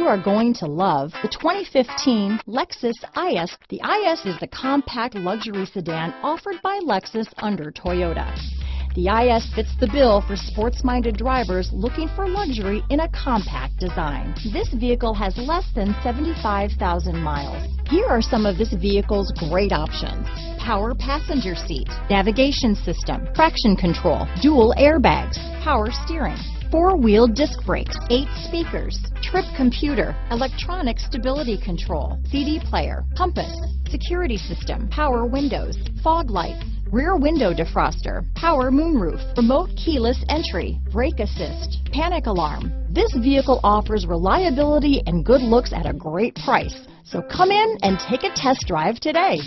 are going to love the 2015 Lexus IS. The IS is the compact luxury sedan offered by Lexus under Toyota. The IS fits the bill for sports-minded drivers looking for luxury in a compact design. This vehicle has less than 75,000 miles. Here are some of this vehicle's great options: power passenger seat, navigation system, traction control, dual airbags, power steering, four-wheel disc brakes, 8 speakers, trip computer, electronic stability control, CD player, compass, security system, power windows, fog lights, rear window defroster, power moonroof, remote keyless entry, brake assist, panic alarm. This vehicle offers reliability and good looks at a great price. So come in and take a test drive today.